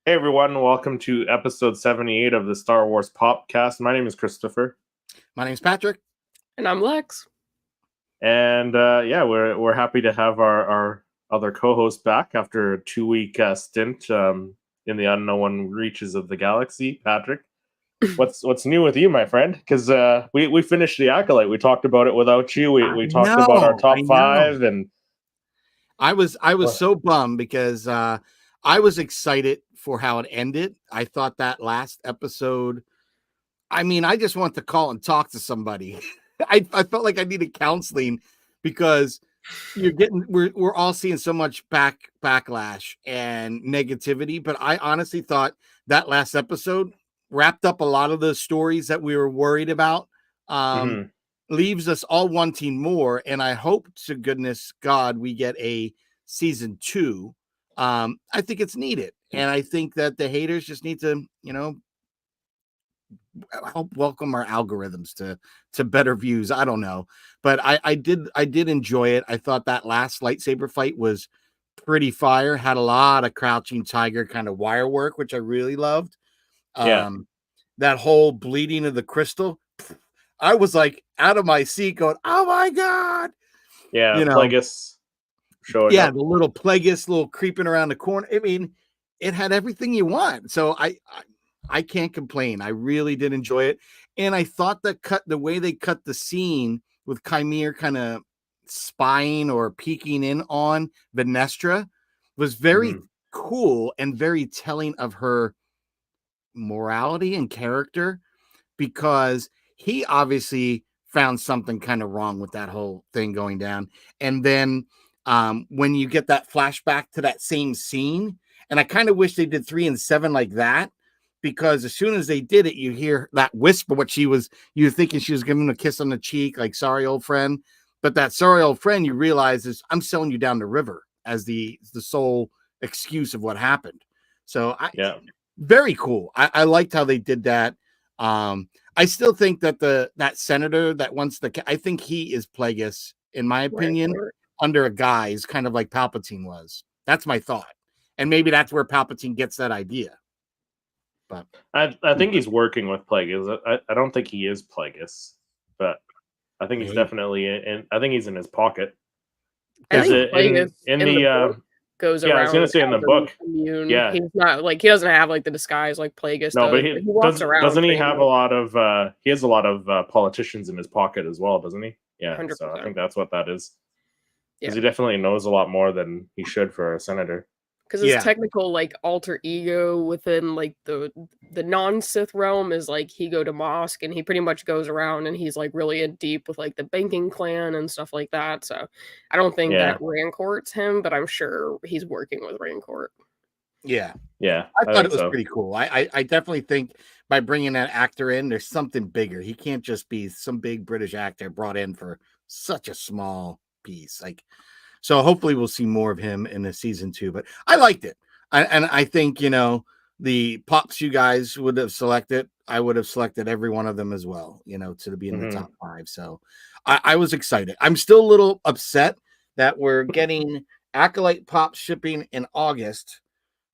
Hey everyone, welcome to episode 78 of the Star Wars Popcast. My name is Christopher. My name's Patrick. And I'm Lex. And we're happy to have our other co-host back after a 2-week stint in the unknown reaches of the galaxy. Patrick, what's new with you, my friend? Because we finished the Acolyte. We talked about it without you. We talked about our top 5, and I was so bummed because I was excited for how it ended. I thought that last episode, I just want to call and talk to somebody. I felt like I needed counseling because we're all seeing so much backlash and negativity. But I honestly thought that last episode wrapped up a lot of the stories that we were worried about. Leaves us all wanting more. And I hope to goodness God we get a season 2. I think it's needed. And I think that the haters just need to, help welcome our algorithms to better views. I don't know, but I did enjoy it. I thought that last lightsaber fight was pretty fire. Had a lot of crouching tiger kind of wire work, which I really loved. That whole bleeding of the crystal, I was like out of my seat going, oh my God. Yeah, Plagueis showing up. The little Plagueis, little creeping around the corner. I mean, it had everything you want. So I can't complain. I really did enjoy it. And I thought the way they cut the scene with Chimere kind of spying or peeking in on Venestra was very cool and very telling of her morality and character, because he obviously found something kind of wrong with that whole thing going down. And then when you get that flashback to that same scene, and I kind of wish they did 3 and 7 like that, because as soon as they did it, you hear that whisper, you were thinking she was giving him a kiss on the cheek, like, sorry, old friend. But that sorry, old friend, you realize is I'm selling you down the river as the sole excuse of what happened. So very cool. I liked how they did that. I still think that that senator that wants I think he is Plagueis, in my opinion, under a guise, kind of like Palpatine was. That's my thought. And maybe that's where Palpatine gets that idea. But I think he's working with Plagueis. I don't think he is Plagueis, but I think he's definitely in. I think he's in his pocket. I think Plagueis in the book goes around. I was going to say in the book. Immune. Yeah, he's not like, he doesn't have like the disguise like Plagueis. No, but he walks around. Doesn't he have a lot of? He has a lot of politicians in his pocket as well, doesn't he? Yeah, 100%. So I think that's what that is. Because he definitely knows a lot more than he should for a senator. Because his technical like alter ego within like the non-Sith realm is like he go to mosque, and he pretty much goes around and he's like really in deep with like the banking clan and stuff like that. So I don't think that Rancourt's him, but I'm sure he's working with Rancourt. Yeah. I thought it was pretty cool. I definitely think by bringing that actor in, there's something bigger. He can't just be some big British actor brought in for such a small piece. Like, so hopefully we'll see more of him in the season 2. But I liked it. And I think, the pops you guys would have selected, I would have selected every one of them as well, to be in the top 5. So I was excited. I'm still a little upset that we're getting Acolyte Pop shipping in August.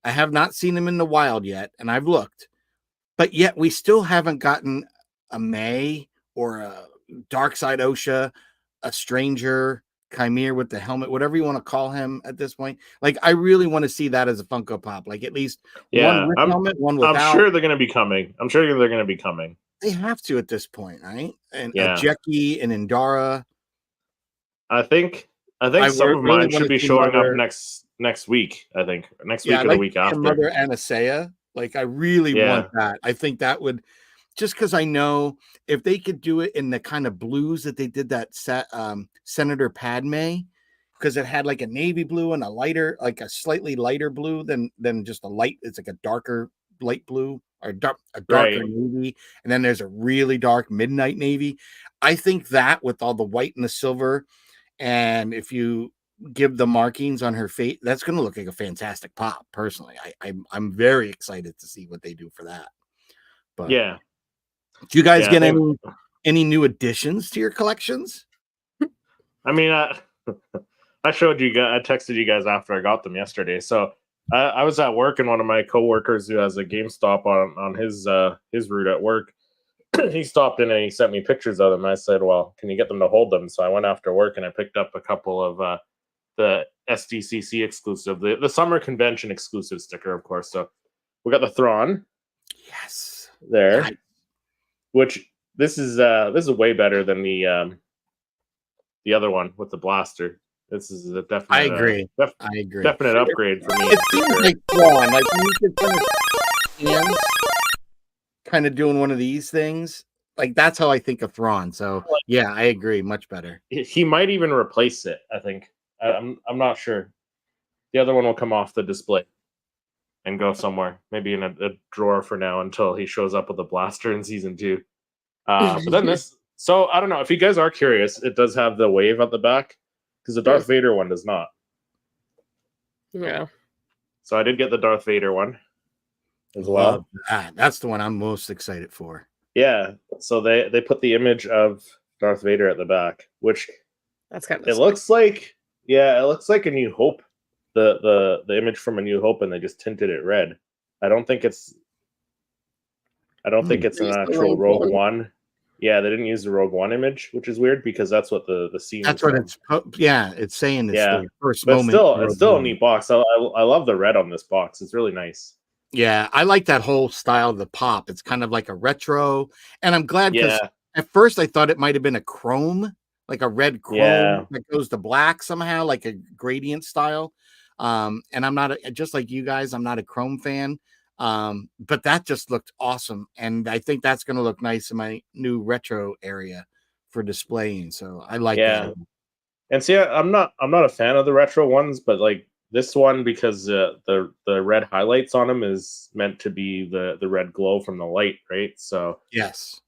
I have not seen them in the wild yet, and I've looked. But yet we still haven't gotten a May or a Darkside Osha, a Stranger, Chimere with the helmet, whatever you want to call him at this point. Like, I really want to see that as a Funko Pop. Like, at least one with helmet, one without. I'm sure they're going to be coming. They have to at this point, right? And Jeki and Indara. I think some of mine should be showing up next week. I think next week or the week after. Mother Anastasia. Like, I really want that. I think that would, just because I know if they could do it in the kind of blues that they did that Senator Padme, because it had like a navy blue and a lighter, like a slightly lighter blue than just a light. It's like a darker light blue or a darker navy, and then there's a really dark midnight navy. I think that with all the white and the silver, and if you give the markings on her face, that's going to look like a fantastic pop. Personally, I'm very excited to see what they do for that. But yeah. Do you guys get any new additions to your collections? I mean, I showed you guys. I texted you guys after I got them yesterday. So I was at work, and one of my coworkers who has a GameStop on his route at work, he stopped in and he sent me pictures of them. I said, "Well, can you get them to hold them?" So I went after work and I picked up a couple of the SDCC exclusive, the summer convention exclusive sticker, of course. So we got the Thrawn Yes. there, I- which this is way better than the other one with the blaster. This is a definite. I agree. I agree. Definite upgrade for me. It seems like Thrawn. Like you could kind of hands kind of doing one of these things. Like that's how I think of Thrawn. So yeah, I agree. Much better. He might even replace it. I think. I'm not sure. The other one will come off the display and go somewhere, maybe in a drawer for now until he shows up with a blaster in season 2. But then this. So I don't know if you guys are curious. It does have the wave at the back because the Darth Vader one does not. Yeah. So I did get the Darth Vader one as well. That's the one I'm most excited for. Yeah. So they put the image of Darth Vader at the back, which That's kind of. it looks like. Yeah, it looks like A New Hope. The image from A New Hope, and they just tinted it red. I don't think it's an actual Rogue One. Yeah, they didn't use the Rogue One image, which is weird because that's what the scene. That's what it's. Yeah, it's saying it's the first but moment. It's still a neat box. I love the red on this box. It's really nice. Yeah, I like that whole style of the pop. It's kind of like a retro, and I'm glad because at first I thought it might have been a chrome, like a red chrome that goes to black somehow, like a gradient style. And I'm not just like you guys. I'm not a chrome fan. But that just looked awesome, and I think that's going to look nice in my new retro area for displaying. So I like that. And see, I'm not a fan of the retro ones, but like this one because the red highlights on them is meant to be the red glow from the light, right? So yes,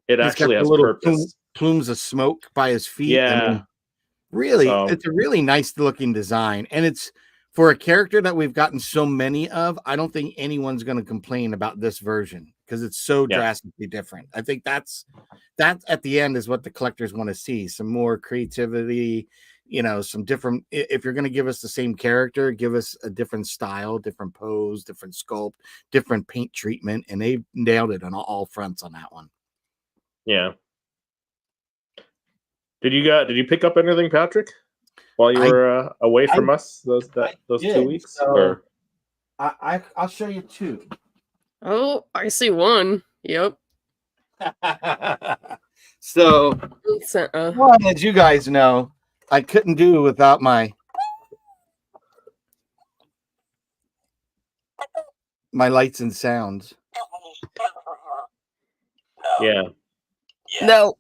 it actually has purpose. Plumes of smoke by his feet. Yeah, I mean, really, it's a really nice looking design, and it's. For a character that we've gotten so many of, I don't think anyone's going to complain about this version because it's so drastically different. I think that at the end is what the collectors want to see. Some more creativity, some different. If you're going to give us the same character, give us a different style, different pose, different sculpt, different paint treatment, and they nailed it on all fronts on that one. Yeah. Did you pick up anything, Patrick? While you were away from us those 2 weeks? So I'll show you 2. Oh, I see one. Yep. So one, as you guys know, I couldn't do without my lights and sounds. Yeah. No.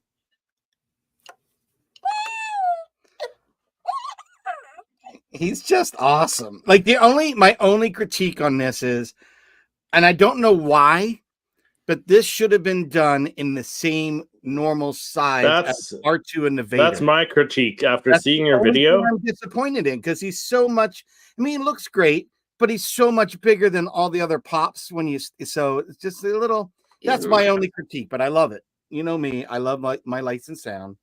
He's just awesome. Like my only critique on this is, and I don't know why, but this should have been done in the same normal size as R2 and the Vader. That's my critique after seeing your video. I'm disappointed in because he's so much. I mean, he looks great, but he's so much bigger than all the other pops. So it's just a little. That's my only critique, but I love it. You know me, I love my lights and sound.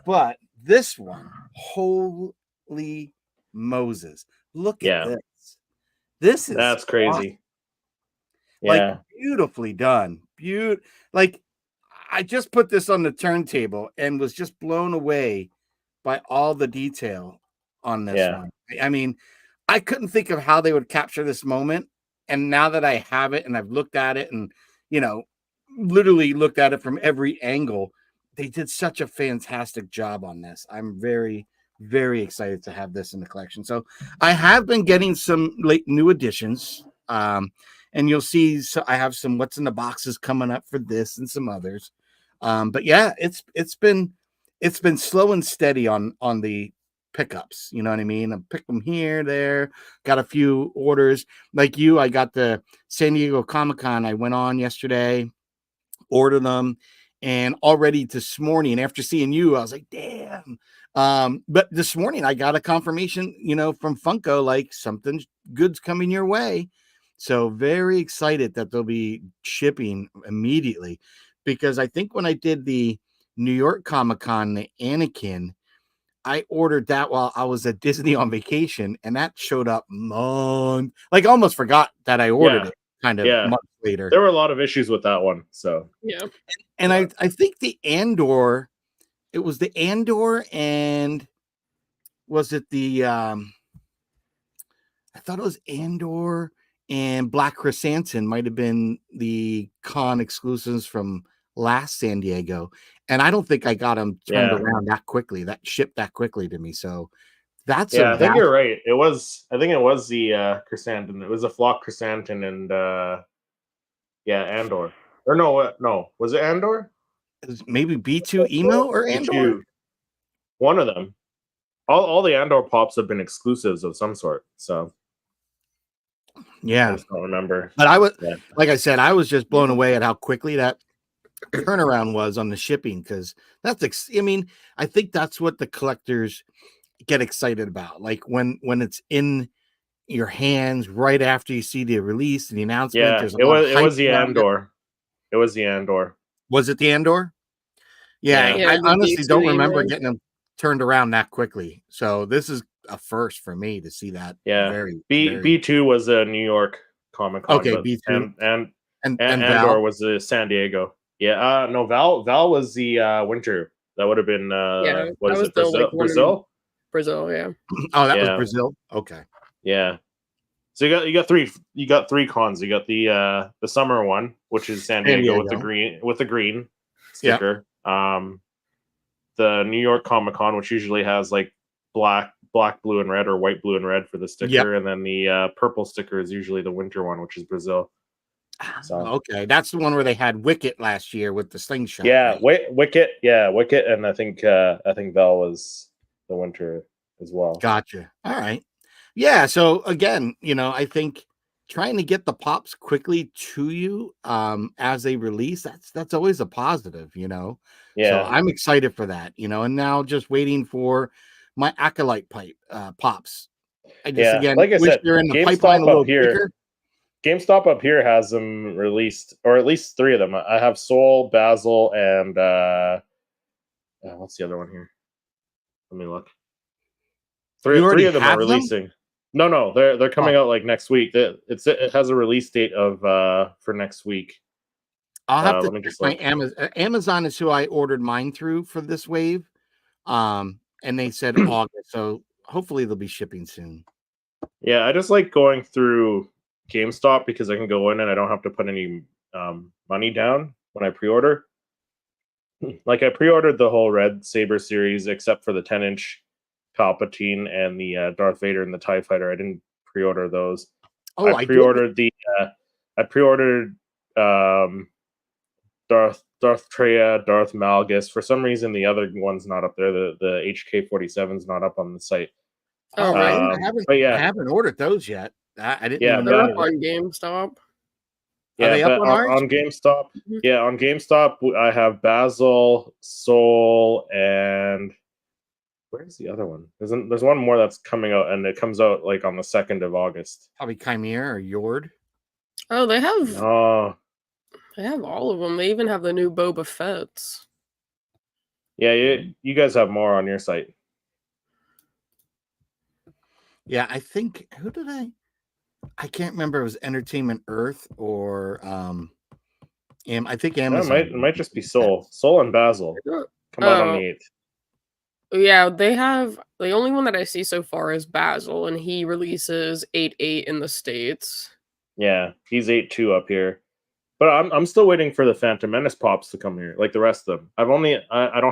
But this one, holy Moses! Look at this. That's crazy. Awesome. Like beautifully done. Like I just put this on the turntable and was just blown away by all the detail on this one. I mean, I couldn't think of how they would capture this moment. And now that I have it and I've looked at it and, literally looked at it from every angle, they did such a fantastic job on this. I'm very, very excited to have this in the collection. So I have been getting some new additions. And you'll see, so I have some what's in the boxes coming up for this and some others. But yeah, it's been slow and steady on the pickups. You know what I mean? I pick them here, there. Got a few orders. Like you, I got the San Diego Comic-Con. I went on yesterday, ordered them, and already this morning, after seeing you, I was like, damn. But this morning I got a confirmation, from Funko, like something good's coming your way. So very excited that they'll be shipping immediately, because I think when I did the New York Comic-Con, the Anakin, I ordered that while I was at Disney on vacation, and that showed up almost forgot that I ordered Yeah. it kind of Yeah. months later. There were a lot of issues with that one. So Yeah. And I think the Andor, it was the Andor, and was it the I thought it was Andor and Black Chrysanthemum might have been the con exclusives from last San Diego. And I don't think I got them turned around that quickly, that shipped that quickly to me. So that's I think you're right. I think it was the chrysanthemum. It was a flock chrysanthemum and Andor. Or no, was it Andor? Maybe B2 Emo or Andor? B2. One of them. All the Andor pops have been exclusives of some sort. So yeah, I just don't remember. But I was like I said, I was just blown away at how quickly that turnaround was on the shipping, because I think that's what the collectors get excited about. Like when it's in your hands right after you see the release and the announcement. Yeah, it was the Andor. It was the Andor. Was it the Andor? Yeah, I honestly don't remember getting them turned around that quickly. So this is a first for me to see that. Yeah, B2 was a New York Comic Con. Okay, B2 and Andor Val was the San Diego. Yeah, no, Val was the winter. That would have been what is it? Brazil? Brazil, yeah. Oh, that was Brazil. Okay. Yeah. So you got three cons. You got the summer one, which is San Diego with the green sticker. Yep. The New York Comic Con, which usually has like black, blue, and red, or white, blue, and red for the sticker, yep. And then the purple sticker is usually the winter one, which is Brazil. So okay, that's the one where they had Wicket last year with the slingshot. Yeah, right? Wicket, and I think Val was the winter as well. Gotcha. All right. Yeah. So again, I think trying to get the pops quickly to you as they release, that's always a positive, Yeah. So I'm excited for that, and now just waiting for my Acolyte pops. Again, like I said, they're in the pipeline a little bigger. GameStop up here has them released, or at least 3 of them. I have Soul, Basil, and what's the other one here? Let me look. Three of them are releasing. No, they're coming out like next week. It has a release date of for next week. I'll have to check my Amazon. Amazon is who I ordered mine through for this wave, and they said August. So hopefully they'll be shipping soon. Yeah, I just like going through GameStop because I can go in and I don't have to put any money down when I pre-order. Like I pre-ordered the whole Red Saber series except for the 10-inch Palpatine and the Darth Vader and the TIE Fighter. I didn't pre-order those. I pre-ordered Darth Treya, Darth Malgus. For some reason, the other one's not up there. The HK-47's not up on the site. Oh, right. I haven't ordered those yet. I didn't. Yeah, they're up on GameStop. Yeah, are they up on GameStop? Mm-hmm. Yeah, on GameStop, I have Basil, Soul, and where's the other one? There's one more that's coming out, and it comes out like on the 2nd of August. Probably Chimera or Yord. Oh, they have. They have all of them. They even have the new Boba Fett's. Yeah, you guys have more on your site. Yeah, I think I can't remember. It was Entertainment Earth or I think Amazon. It might just be Soul and Basil. Come out on the 8th. Yeah, they have the only one that I see so far is Basil, and he releases 8/8 in the States. Yeah, he's 8/2 up here. But I'm still waiting for the Phantom Menace pops to come here, like the rest of them. I don't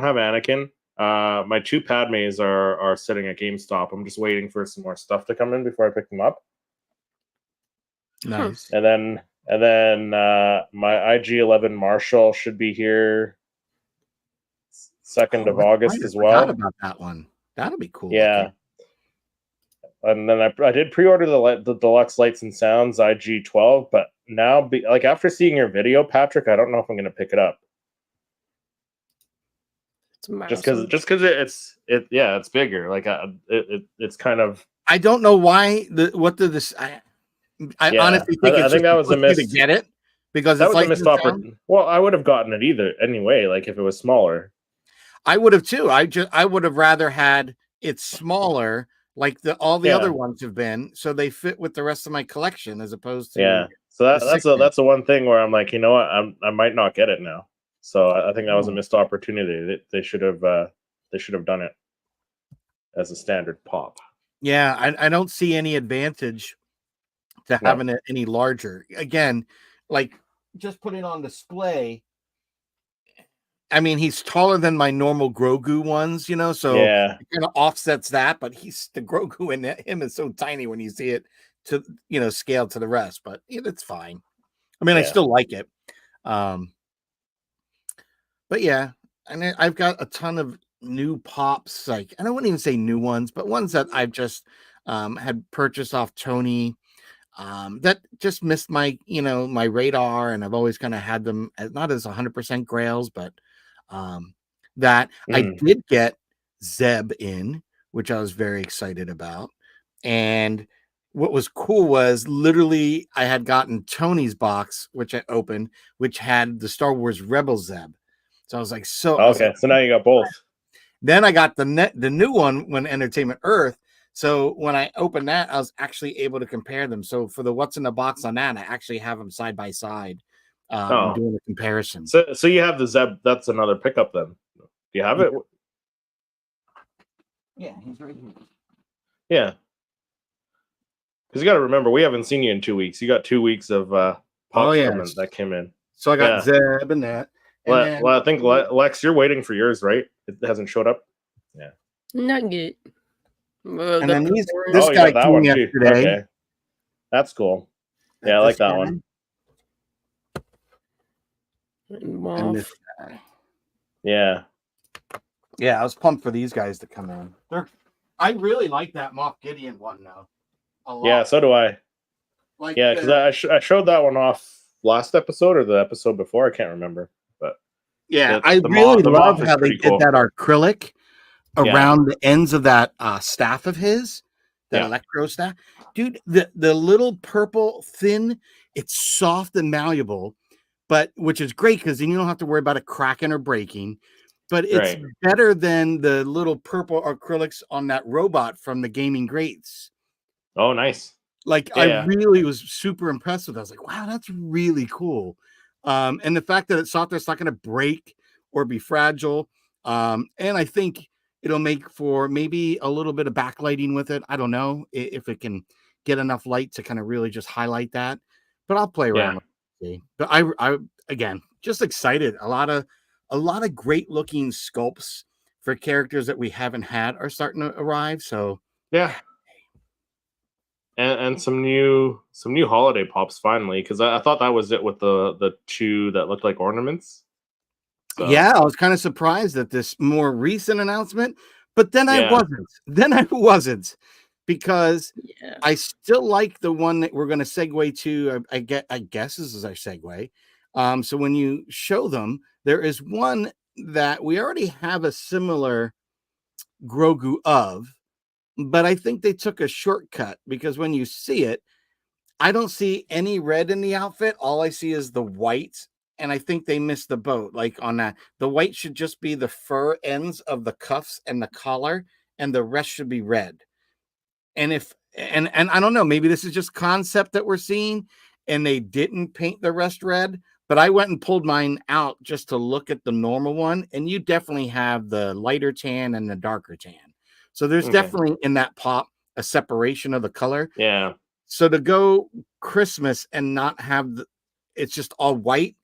have Anakin. My 2 Padmes are sitting at GameStop. I'm just waiting for some more stuff to come in before I pick them up. Nice. And then my IG-11 Marshall should be here 2nd of August as well. I forgot about that one. That'll be cool. Yeah. And then I did pre-order the Deluxe Lights and Sounds IG-12, but now, after seeing your video, Patrick, I don't know if I'm going to pick it up. It's just because it's bigger. Like it's kind of. I don't know why I honestly think I think that was a miss to get it because that was a missed opportunity. Well, I would have gotten it either anyway. Like if it was smaller, I would have too. I would have rather had it's smaller, like all the other Yeah. ones have been, so they fit with the rest of my collection as opposed to Yeah. So that's the one thing where I'm like, you know what, I might not get it now. So I think that was a missed opportunity. They should have done it as a standard pop. Yeah, I don't see any advantage to No. having it any larger. Again, like just put it on display. I mean, he's taller than my normal Grogu ones, so Yeah. it kind of offsets that, but he's the Grogu in him is so tiny when you see it to scale to the rest, but it's fine. I mean, I Yeah. still like it. But yeah, and I've got a ton of new pops, like, and I wouldn't even say new ones, but ones that I've just had purchased off Tony that just missed my my radar, and I've always kind of had them as not as 100% grails, but that I did get Zeb in, which I was very excited about. And what was cool was literally I had gotten Tony's box, which I opened, which had the Star Wars Rebel Zeb. So I was like, Okay, so now you got both. Then I got the new one when Entertainment Earth. So when I opened that, I was actually able to compare them. So for the what's in the box on that, I actually have them side by side, doing a comparison. So you have the Zeb. That's another pickup then. Do you have it? Yeah, he's right here. Yeah. Because you got to remember, we haven't seen you in 2 weeks. You got 2 weeks of pops that came in. So I got Zeb and that. And well, I think Lex, you're waiting for yours, right? It hasn't showed up. Yeah. Nugget. And then this guy got that came one yesterday. Too. Okay. That's cool. Yeah, I like that one. And this guy. Yeah. Yeah, I was pumped for these guys to come in. I really like that Moff Gideon one now. A lot. Yeah, so do I. Like, yeah, because I showed that one off last episode or the episode before. I can't remember. But yeah, I really love how they did that acrylic around the ends of that staff of his, that electro staff. Dude, the little purple thin, it's soft and malleable, but which is great because then you don't have to worry about it cracking or breaking. But it's better than the little purple acrylics on that robot from the Gaming Greats. Oh, nice. Like, I really was super impressed with it. I was like, wow, that's really cool. And the fact that it's soft, it's not going to break or be fragile. And I think it'll make for maybe a little bit of backlighting with it. I don't know if it can get enough light to kind of really just highlight that. But I'll play around with it. But I again, just excited. A lot of great looking sculpts for characters that we haven't had are starting to arrive. So yeah. And some new holiday pops finally, because I thought that was it with the two that looked like ornaments. So. Yeah, I was kind of surprised at this more recent announcement, but then I wasn't. Then I wasn't, because I still like the one that we're going to segue to. I guess this is our segue. So when you show them, there is one that we already have a similar Grogu of. But I think they took a shortcut, because when you see it, I don't see any red in the outfit. All I see is the white. And I think they missed the boat. Like on that, the white should just be the fur ends of the cuffs and the collar, and the rest should be red. And and I don't know, maybe this is just concept that we're seeing and they didn't paint the rest red. But I went and pulled mine out just to look at the normal one. And you definitely have the lighter tan and the darker tan. So there's definitely in that pop a separation of the color. Yeah. So to go Christmas and not have it's just all white,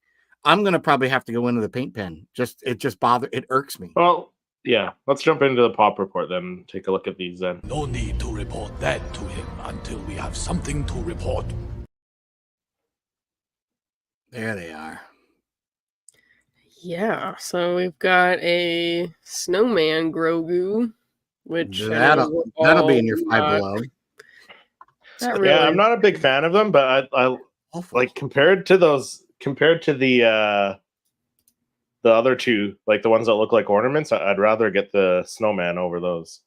I'm gonna probably have to go into the paint pen. It irks me. Well, yeah. Let's jump into the pop report then. Take a look at these then. No need to report that to him until we have something to report. There they are. Yeah, so we've got a snowman Grogu. Which that'll be in your Five Below. Really I'm not a big fan of them, but I like compared to the other two, like the ones that look like ornaments, I'd rather get the snowman over those.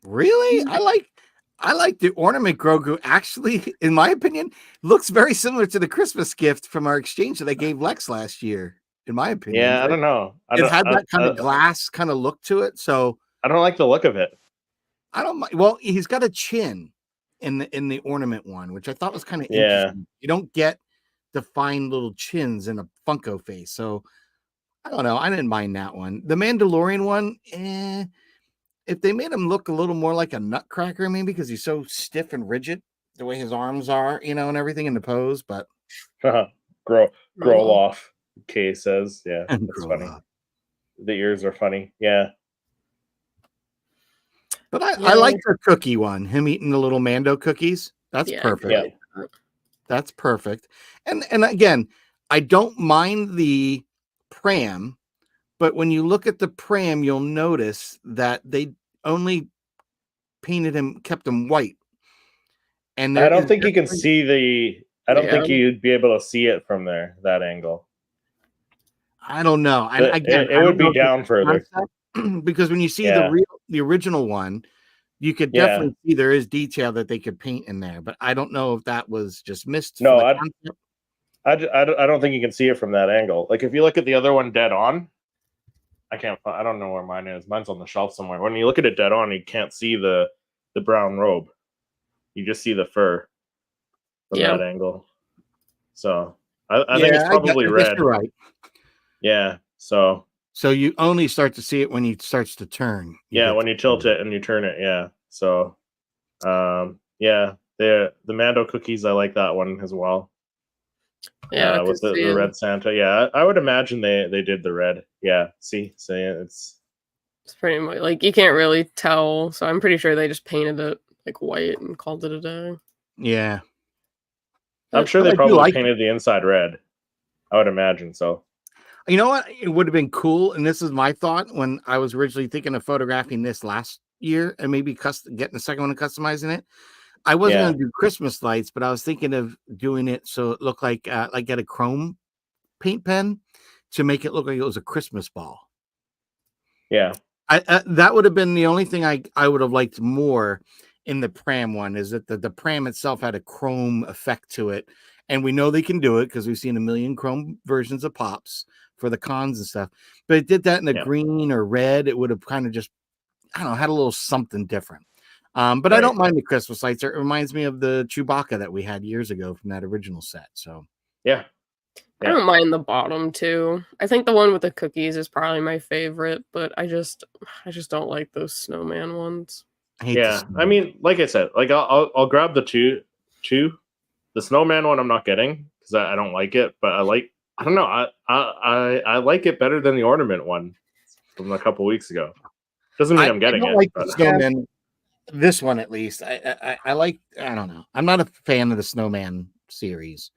Really? I like the ornament Grogu. Actually, in my opinion, looks very similar to the Christmas gift from our exchange that I gave Lex last year. In my opinion, I don't know. It had that kind of glass kind of look to it, so. I don't like the look of it. I don't mind. Well, he's got a chin in the ornament one, which I thought was kind of Yeah. interesting. You don't get defined little chins in a Funko face, so I don't know. I didn't mind that one. The Mandalorian one, if they made him look a little more like a nutcracker, maybe because he's so stiff and rigid, the way his arms are, and everything in the pose. But grow off. Kay says, yeah, that's grow funny. up. The ears are funny. Yeah. But I like the cookie one. Him eating the little Mando cookies. That's perfect. Yeah. That's perfect. And again, I don't mind the pram, but when you look at the pram, you'll notice that they only kept him white. And I don't think you can see I don't think you'd be able to see it from there, that angle. I don't know. And again, it would be down further. Because when you see the original one, you could definitely see there is detail that they could paint in there, but I don't know if that was just missed. No, I don't think you can see it from that angle. Like if you look at the other one dead on, I don't know where mine is. Mine's on the shelf somewhere. When you look at it dead on, you can't see the brown robe. You just see the fur from that angle. So I think it's probably red. You're right. Yeah. So you only start to see it when he starts to turn. When you tilt it and you turn it. Yeah. So, the Mando cookies, I like that one as well. Yeah, with the red Santa. Yeah, I would imagine they did the red. Yeah. See, it's pretty much like you can't really tell. So I'm pretty sure they just painted it like white and called it a day. Yeah. I'm sure they probably painted the inside red. I would imagine so. You know what? It would have been cool, and this is my thought when I was originally thinking of photographing this last year and maybe getting the second one and customizing it. I wasn't going to do Christmas lights, but I was thinking of doing it so it looked like get a chrome paint pen to make it look like it was a Christmas ball. Yeah. That would have been the only thing I would have liked more in the pram one, is that the pram itself had a chrome effect to it. And we know they can do it because we've seen a million chrome versions of Pops for the cons and stuff. But it did that in the green or red. It would have kind of just, I don't know, had a little something different. But I don't mind the Christmas lights. It reminds me of the Chewbacca that we had years ago from that original set. So yeah. I don't mind the bottom too. I think the one with the cookies is probably my favorite, but I just don't like those snowman ones. I mean, like I said, like I'll grab the two. The snowman one I'm not getting because I don't like it, but I don't know. I like it better than the ornament one from a couple weeks ago. Doesn't mean I'm getting it. Like the snowman, this one at least. I like. I don't know. I'm not a fan of the snowman series,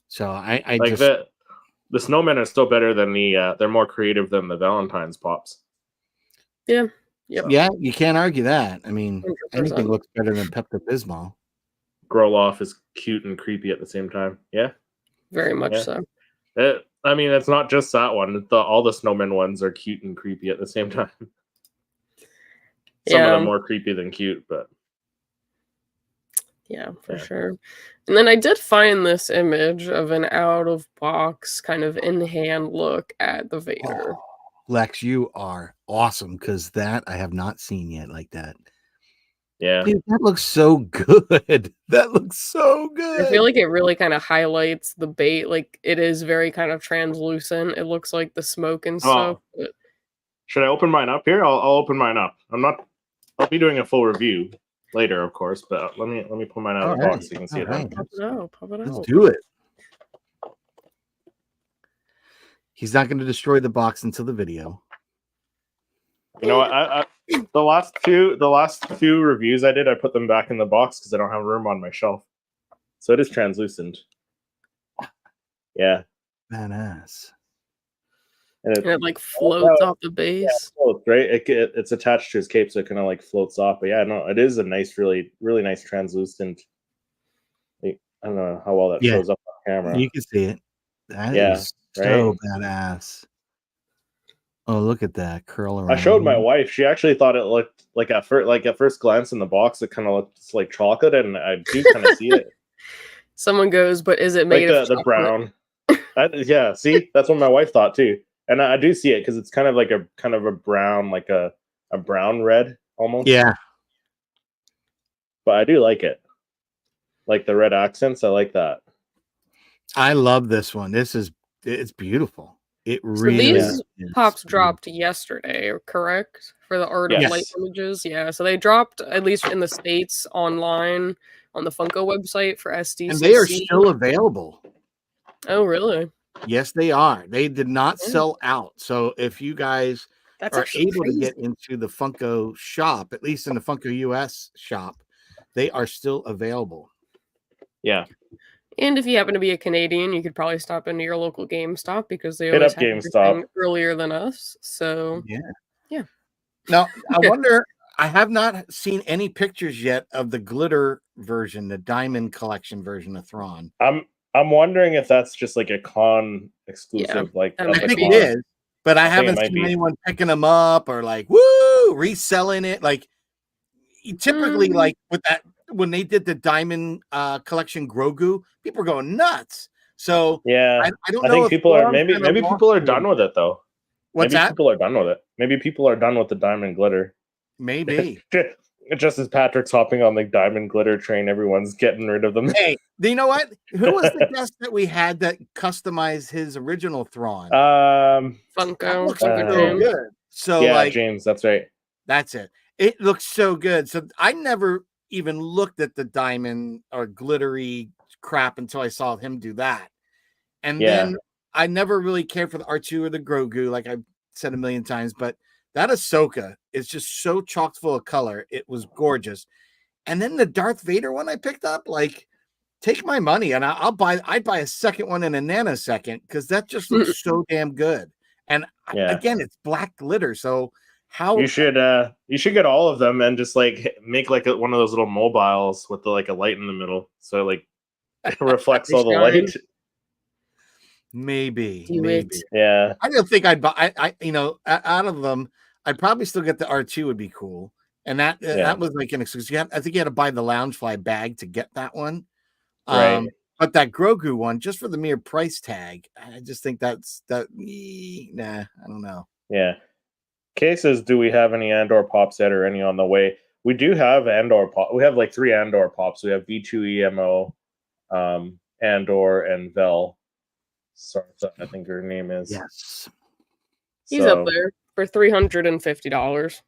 so I like just the snowmen are still better than they're more creative than the Valentine's Pops. Yeah. Yep. Yeah, you can't argue that. I mean, 100%. anything looks better than Pepto-Bismol. Groloff is cute and creepy at the same time. Yeah, very much so. I mean, it's not just that one. All the snowman ones are cute and creepy at the same time. Some of them more creepy than cute, but yeah, for sure. And then I did find this image of an out of box kind of in hand look at the Vader. Oh, Lex, you are awesome because that I have not seen yet like that. Yeah. Dude, that looks so good. That looks so good. I feel like it really kind of highlights the bait. Like it is very kind of translucent. It looks like the smoke and stuff. But... Should I open mine up here? I'll open mine up. I'll be doing a full review later, of course, but let me pull mine out of the box so you can see it. Pop it out. Let's do it. He's not going to destroy the box until the video. You know what? The last few reviews I did, I put them back in the box because I don't have room on my shelf. So it is translucent. Yeah. Badass. And it like floats off the base. Yeah, it floats, right? It's attached to his cape, so it kind of like floats off. But yeah, no, it is a nice, really, really nice translucent. I don't know how well that shows up on camera. You can see it. That is so badass. Oh, look at that curl around. I showed my wife. She actually thot it looked like at first glance in the box, it kind of looks like chocolate, and I do kind of see it. Someone goes, but is it made of the brown? Yeah, see, that's what my wife thought too, and I do see it because it's kind of like a brown, like a brown red almost. Yeah, but I do like it. Like the red accents, I like that. I love this one. It's beautiful. It So really these is. pops dropped yesterday, correct? For the Art of Yes. Light images. Yeah. So they dropped, at least in the States, online on the Funko website for SDCC. And they are still available. Oh, really? Yes, they are. They did not Yeah. sell out. So if you guys That's are actually able to get crazy. into the Funko shop, at least in the Funko US shop, they are still available. Yeah. And if you happen to be a Canadian, you could probably stop into your local GameStop because they Hit always up have GameStop. everything earlier than us. So Yeah. Now, I wonder, I have not seen any pictures yet of the glitter version, the diamond collection version of Thrawn. I'm wondering if that's just like a con exclusive, like that at might the I think con. it is, but I I think it haven't might seen be. anyone picking them up or like, woo, reselling it. Like, typically, like with that, when they did the diamond collection Grogu, people are going nuts. So Yeah, I don't I know think if people are Thrawn's maybe kinda lost people are to done them. with it though. What's Maybe that? people are done with it. Maybe people are done with the diamond glitter. Maybe. Just as Patrick's hopping on the diamond glitter train, everyone's getting rid of them. Hey, you know what? Who was the guest that we had that customized his original Thrawn? That Funko, looks Funko so James. good. So, yeah, like, James, that's right. that's it. It looks so good. So I never even looked at the diamond or glittery crap until I saw him do that. And Yeah. then I never really cared for the R2 or the Grogu, like I've said a million times, but that Ahsoka is just so chock full of color. It was gorgeous. And then the Darth Vader one I picked up, like, take my money and I'd buy a second one in a nanosecond because that just looks so damn good. And Yeah. again, it's black glitter. So how You should get all of them and just like make like one of those little mobiles with like a light in the middle, so like it reflects all the Shine. light. maybe. Do it. Yeah, I don't think I'd buy. I out of them, I'd probably still get the R2 would be cool, and that that was like an excuse. I think you had to buy the Loungefly bag to get that one. right. But that Grogu one, just for the mere price tag, I just think that's that. Nah, I don't know. Yeah. Kay says, do we have any Andor pops yet or any on the way? We do have Andor pop. We have like 3 Andor pops. We have V2EMO, Andor, and Vel. Sorry, I think her name is. Yes. He's up there for $350.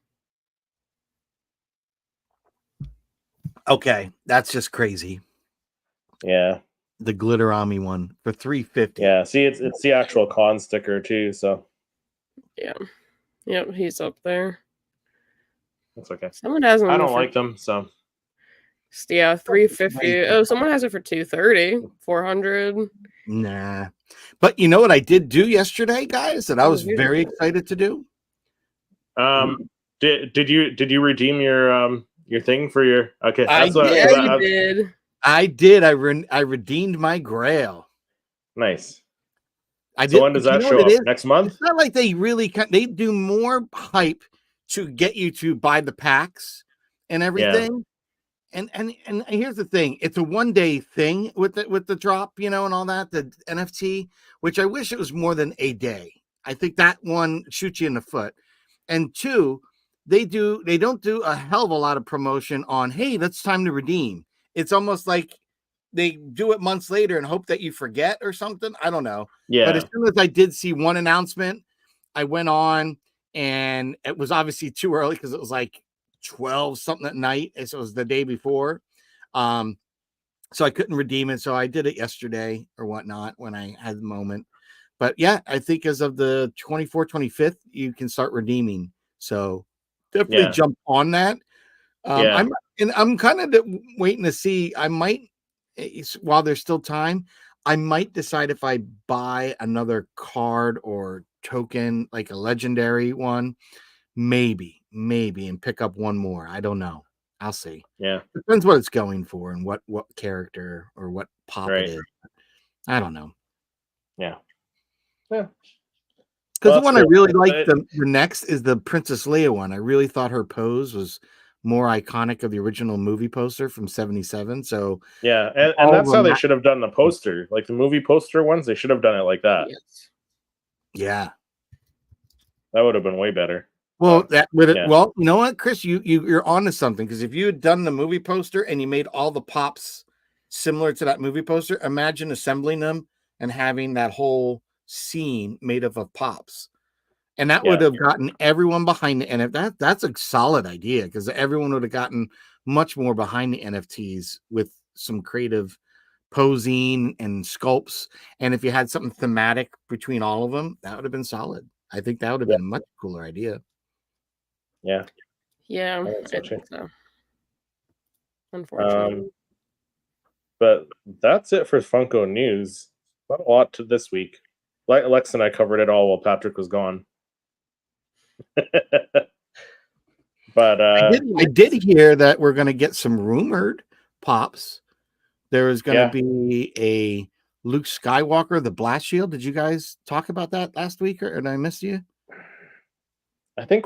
Okay, that's just crazy. Yeah. The Glitter Army one for $350. Yeah. See, it's the actual con sticker too. So Yeah. Yep, he's up there. that's okay. Someone has one. I don't like them, so yeah, $350. Oh, someone has it for $230, $400. Nah. But you know what I did do yesterday, guys, that I was very excited to do? Did you redeem your thing for your okay? I That's what did. Yeah, you did. I did. I redeemed my Grail. Nice. I So did. when does that know show what it up? is? Next month? It's not like they really they do more hype to get you to buy the packs and everything. And here's the thing: it's a 1-day thing with the drop, and all that, the NFT. Which I wish it was more than a day. I think that one shoots you in the foot. And 2, they don't do a hell of a lot of promotion on, hey, that's time to redeem. It's almost like they do it months later and hope that you forget or something. I don't know. Yeah. But as soon as I did see one announcement, I went on, and it was obviously too early because it was like 12 something at night. So it was the day before. So I couldn't redeem it. So I did it yesterday or whatnot when I had the moment. But yeah, I think as of the 24th, 25th, you can start redeeming. So definitely jump on that. I'm kind of waiting to see. I might, while there's still time, I might decide if I buy another card or token, like a legendary one, maybe, and pick up one more. I don't know. I'll see. Yeah. Depends what it's going for and what character or what pop it is. I don't know. Yeah. Because the one I really like the next is the Princess Leia one. I really thought her pose was more iconic of the original movie poster from 77. So yeah, and that's how they should have done the poster. Like the movie poster ones, they should have done it like that. Yes. Yeah. That would have been way better. Well, that would it. yeah. Well, you know what, Chris, you're onto something, because if you had done the movie poster and you made all the pops similar to that movie poster, imagine assembling them and having that whole scene made up of pops, and that would have gotten everyone behind it. And if that's a solid idea, because everyone would have gotten much more behind the NFTs with some creative posing and sculpts. And if you had something thematic between all of them, that would have been solid. I think that would have been a much cooler idea. Yeah. Yeah, I I think so, too. think so. Unfortunately. But that's it for Funko news. Not a lot to this week. Lex and I covered it all while Patrick was gone. But I did hear that we're going to get some rumored pops. There is going to be a Luke Skywalker, the blast shield. Did you guys talk about that last week, or did I miss you? I think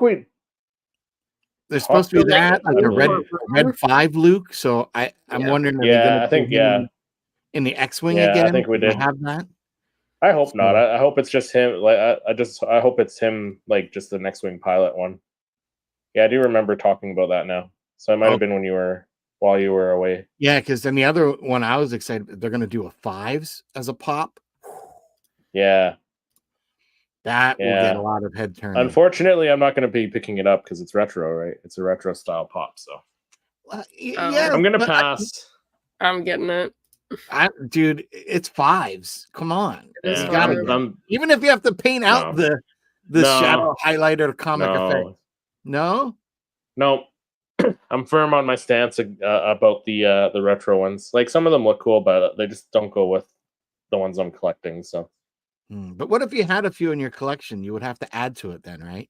There's supposed to be that, like a red Red 5 Luke. So I'm wondering, are they going to think in the X-wing yeah, again? I think we did have that. I hope not. I hope it's just him. Like I hope it's him. Like just the next wing pilot one. Yeah, I do remember talking about that now. So it might have been while you were away. Yeah, because then the other one I was excited. They're going to do a 5s as a pop. Yeah, that will get a lot of head turning. Unfortunately, I'm not going to be picking it up because it's retro, right? It's a retro style pop. So yeah, I'm going to pass. I'm getting it. Dude, it's 5s. Come on. Yeah, You gotta even if you have to paint out the shadow highlighter comic effect. No. I'm firm on my stance about the retro ones. Like some of them look cool, but they just don't go with the ones I'm collecting. So, but what if you had a few in your collection? You would have to add to it then, right?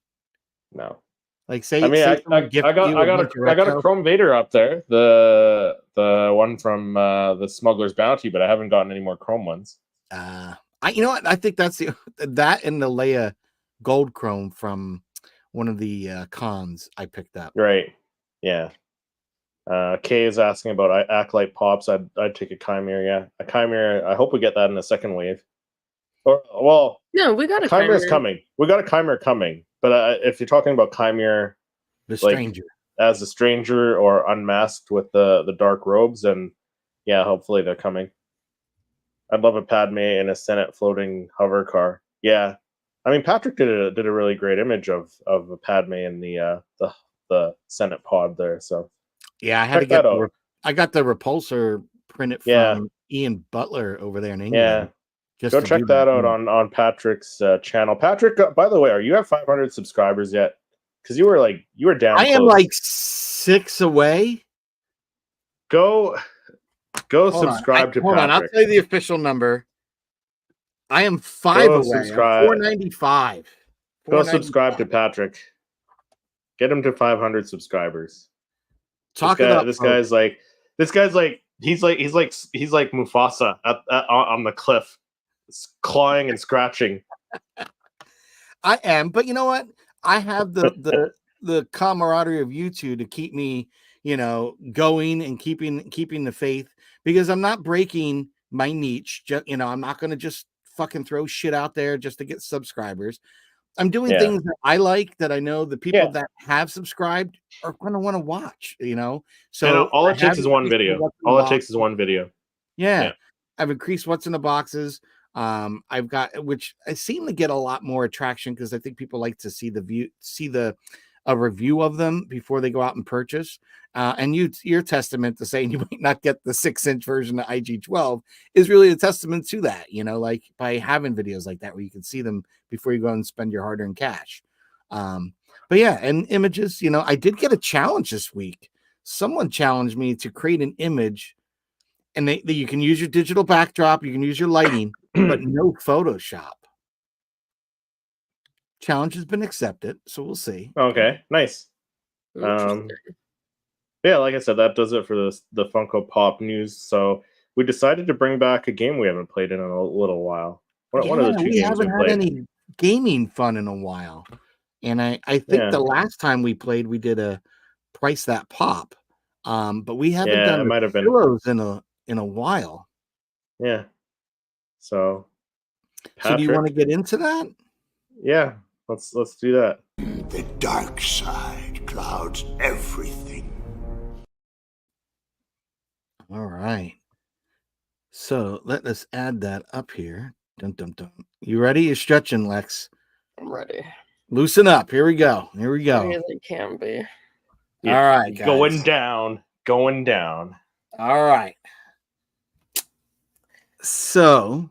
No. Like say, I mean, say I got a Chrome Vader up there, the one from the Smuggler's Bounty, but I haven't gotten any more Chrome ones. You know what? I think that's that and the Leia Gold Chrome from one of the cons I picked up. Right. Yeah. Kay is asking about Acolyte pops. I'd take a Chimera. Yeah, a Chimera. I hope we get that in the second wave. No, we got a Chimera's coming. We got a Chimera coming. But if you're talking about Chimera, the stranger, as a stranger or unmasked with the dark robes, and yeah, hopefully they're coming. I'd love a Padme in a Senate floating hover car. Yeah, I mean Patrick did a really great image of a Padme in the Senate pod there. So yeah, I had to get I got the repulsor printed from Ian Butler over there in England. Yeah, go check that out on Patrick's channel. Patrick, by the way, are you at 500 subscribers yet? Because you were down. I am like 6 away. Go subscribe to Patrick. Hold on, I'll tell you the official number. I am 5 away. Subscribe. 495. Go subscribe to Patrick. Get him to 500 subscribers. This guy's like he's like Mufasa on the cliff, clawing and scratching. I am, but you know what? I have the camaraderie of you two to keep me, going and keeping the faith, because I'm not breaking my niche. I'm not going to just fucking throw shit out there just to get subscribers. I'm doing things that I like, that I know the people that have subscribed are going to want to watch, So all it takes is one video. All it takes is one video. Yeah. I've increased what's in the boxes. I've got, which I seem to get a lot more attraction because I think people like to see a review of them before they go out and purchase. And your testament to saying you might not get the 6-inch version of IG-12 is really a testament to that, like by having videos like that where you can see them before you go and spend your hard-earned cash. But yeah, and images, I did get a challenge this week. Someone challenged me to create an image, and you can use your digital backdrop, you can use your lighting, but no Photoshop. Challenge has been accepted, so we'll see. Okay, nice. Yeah, like I said, that does it for the Funko Pop news. So we decided to bring back a game we haven't played in a little while. One of the two games we haven't had any gaming fun in a while, and I think the last time we played, we did a Price That Pop, but we haven't done Heroes in a while. Yeah. So do you want to get into that? Yeah, let's do that. The dark side clouds everything. All right. So let us add that up here. Dun, dun, dun. You ready? You're stretching, Lex. I'm ready. Loosen up. Here we go. Here we Ready go. as I can be. Yeah, All right, guys. going down. All right. So,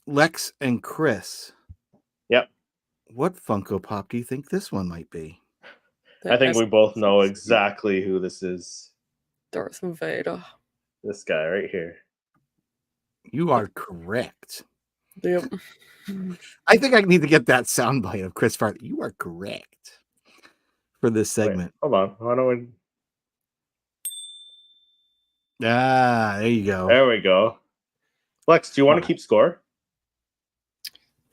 Lex and Chris. Yep. What Funko Pop do you think this one might be? The I think we both know SCC exactly who this is. Darth Vader. This guy right here. You are correct. Yep. I think I need to get that soundbite of Chris Farley. You are correct for this Wait, segment. hold on. Why don't we... Ah, there you go. There we go. Lex, do you want to keep score?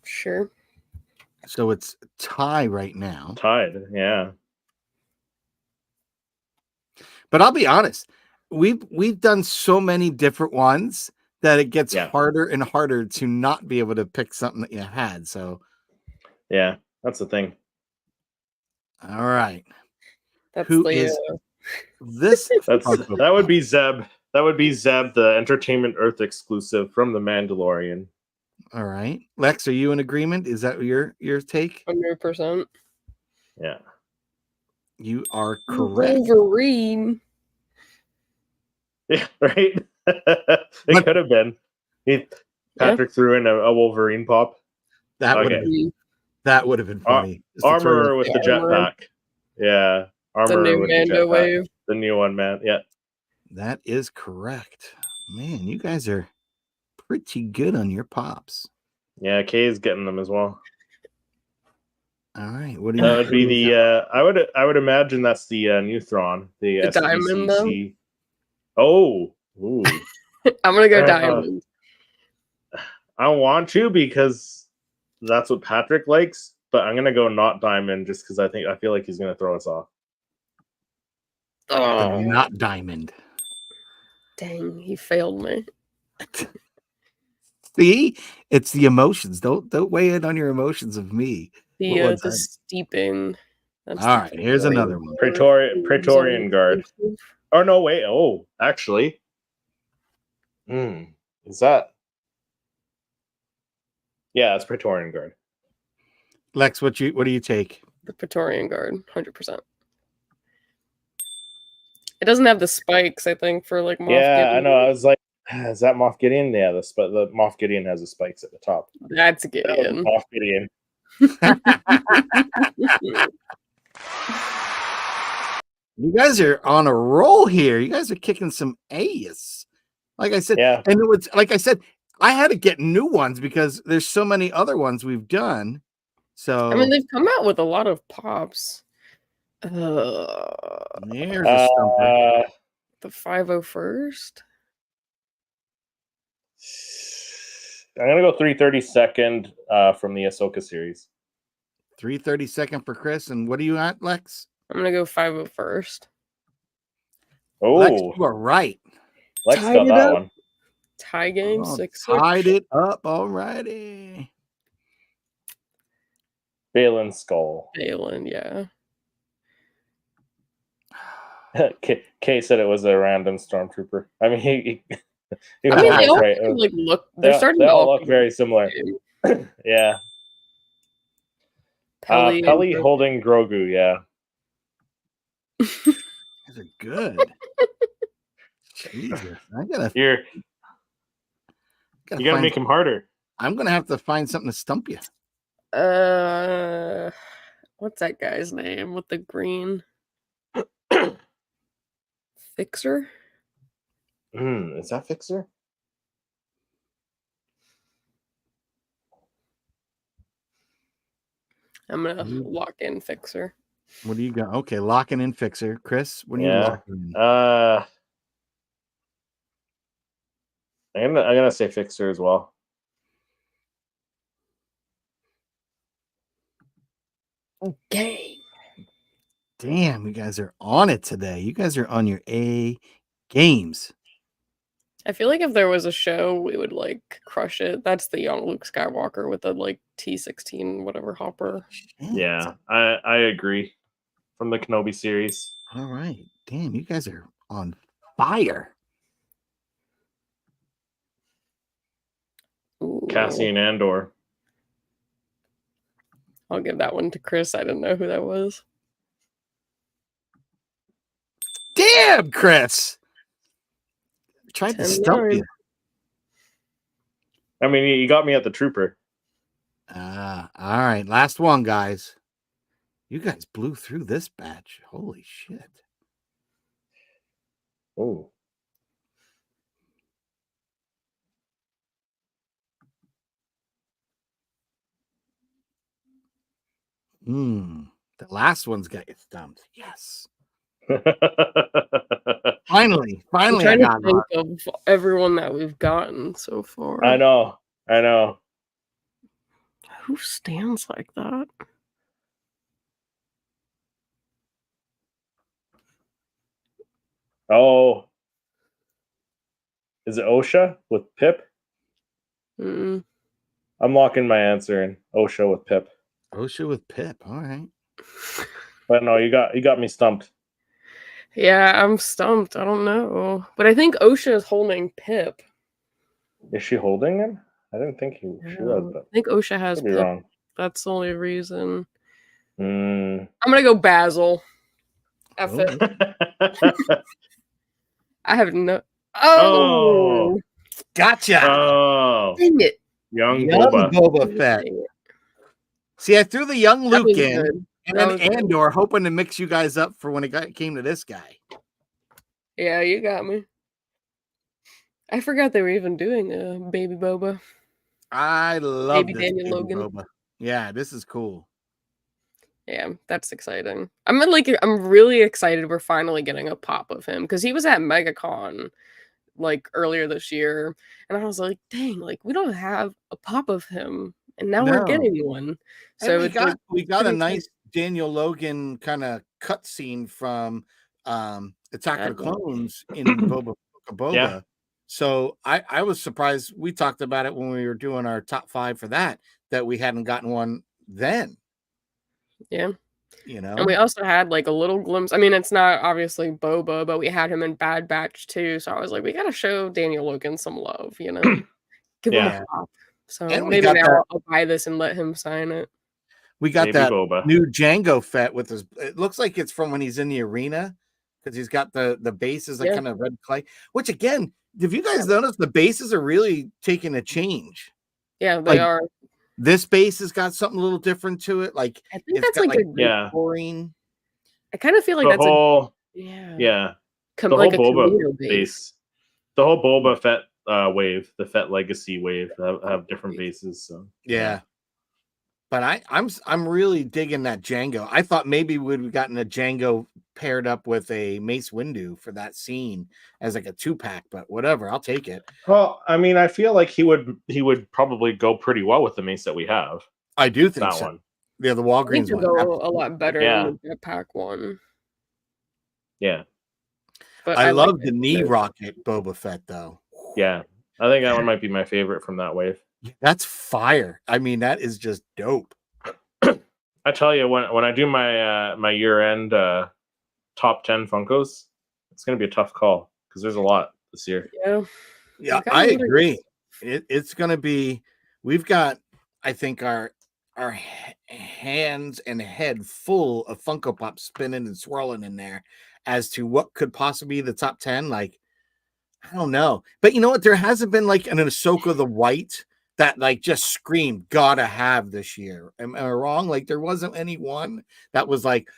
Sure. So it's tie right now. Tied. Yeah. But I'll be honest, we've done so many different ones that it gets harder and harder to not be able to pick something that you had. So yeah, that's the thing. All right. That's Who the is this? That would be Zeb. That would be Zeb, the Entertainment Earth exclusive from The Mandalorian. All right. Lex, are you in agreement? Is that your take? 100%. Yeah. You are correct. Wolverine. Yeah, right? It could have been. Patrick threw in a Wolverine pop. That would have been funny. Armorer with the jetpack. Yeah. The new with Mando the jetpack. wave. The new one, man. Yeah. That is correct. Man, you guys are pretty good on your pops. Yeah, Kay is getting them as well. All right. What do That you would be the I would imagine that's the new Thrawn. The diamond, though? SDCC. Oh. Ooh. I'm gonna go diamond. I want to because that's what Patrick likes, but I'm gonna go not diamond just because I feel like he's gonna throw us off. Oh, not diamond. Dang, he failed me. See, it's the emotions. Don't weigh in on your emotions of me. The steeping. All right, here's another one. Praetorian Guard. Oh no, wait. Oh, actually, is that? Yeah, it's Praetorian Guard. Lex, what do you take? The Praetorian Guard, 100%. It doesn't have the spikes, I think, for like Moff Gideon. I know. I was like, is that Moff Gideon? Yeah, the Moff Gideon has the spikes at the top. That's Gideon. Moff Gideon. You guys are on a roll here. You guys are kicking some ass. Like I said, and it was like I said, I had to get new ones because there's so many other ones we've done. So I mean, they've come out with a lot of pops. There's a stumper. The 501st. I'm gonna go 332nd from the Ahsoka series. 332nd for Chris, and what are you at, Lex? I'm gonna go 501st. Oh, Lex, you are right. Lex got that one. Tie game 6. Tied it up already. Balin Skull. Balin, yeah. Kay said it was a random stormtrooper. I mean, he they all right. like look. They're starting they to all look very similar. Yeah. Pelly holding Grogu. Yeah. These are good. Jesus, you gotta make him harder. I'm gonna have to find something to stump you. What's that guy's name with the green? Fixer? Is that Fixer? I'm gonna lock in Fixer. What do you got? Okay, locking in Fixer. Chris, what are you locking in? I'm gonna say Fixer as well. Okay. Damn, you guys are on it today. You guys are on your A games. I feel like if there was a show, we would like crush it. That's the young Luke Skywalker with the like T16 whatever hopper. Yeah, I agree. From the Kenobi series. All right. Damn, you guys are on fire. Ooh. Cassian Andor. I'll give that one to Chris. I didn't know who that was. Damn, Chris. Tried to 10-9. stump you. I mean, you got me at the Trooper. All right. Last one, guys. You guys blew through this batch. Holy shit. Oh. The last one's got you stumped. Yes. Finally, I'm I trying to got think one. of everyone that we've gotten so far. I know. Who stands like that? Oh. Is it OSHA with Pip? Mm. I'm locking my answer in. OSHA with Pip. OSHA with Pip. All right. But no, you got me stumped. Yeah, I'm stumped. I don't know. But I think OSHA is holding Pip. Is she holding him? I didn't think she was. I think OSHA has Could be Pip. wrong. That's the only reason. Mm. I'm gonna go Basil. F it. I have no. Oh, Gotcha. Oh, dang it! young Young Boba. Boba Fett. Dang it. See, I threw the young That Luke was in, good. and That then was good. Andor, hoping to mix you guys up for when it came to this guy. Yeah, you got me. I forgot they were even doing a baby Boba. I love Baby this Daniel baby Logan. Boba. Yeah, this is cool. Yeah, that's exciting. I'm really excited we're finally getting a pop of him because he was at MegaCon like earlier this year, and I was like, dang, like we don't have a pop of him, and now we're No. getting one. So And it's we got a pretty nice Daniel Logan kind of cutscene from Attack of the Clones in Boba. Yeah. So I was surprised. We talked about it when we were doing our top 5 for that we hadn't gotten one then. Yeah. You know, And we also had like a little glimpse. I mean, it's not obviously Boba, but we had him in Bad Batch too. So I was like, we gotta show Daniel Logan some love, you know? Give him Yeah. a pop. So And we maybe got now that- I'll buy this and let him sign it. we got Baby that Boba. new Django Fett with his. It looks like it's from when he's in the arena because he's got the bases like Yeah. kind of red clay. Which again, if you guys notice, the bases are really taking a change. Yeah, they Like, are. This base has got something a little different to it. Like I think it's that's got like a Yeah. chlorine. I kind of feel like The that's whole yeah. the Like a whole Boba Camino base. base. The whole Boba Fett wave, the Fett Legacy wave, have different bases. So Yeah. But I'm really digging that Django. I thought maybe we'd have gotten a Django paired up with a Mace Windu for that scene as like a 2-pack, but whatever, I'll take it. Well, I mean, I feel like he would probably go pretty well with the mace that we have. I do think That so. one. Yeah, the I think Walgreens to one. go Absolutely. a lot better than the jetpack one. Yeah. But I love like the knee rocket Boba Fett though. Yeah. I think that one might be my favorite from that wave. That's fire. I mean, that is just dope. I tell you, when I do my my year-end top 10 Funkos, it's going to be a tough call because there's a lot this year. Yeah, I agree. It's going to be. We've got, I think, our hands and head full of Funko Pop spinning and swirling in there as to what could possibly be the top 10. Like, I don't know, but you know what? There hasn't been like an Ahsoka the White that like just screamed gotta have this year. Am I wrong? Like there wasn't anyone that was like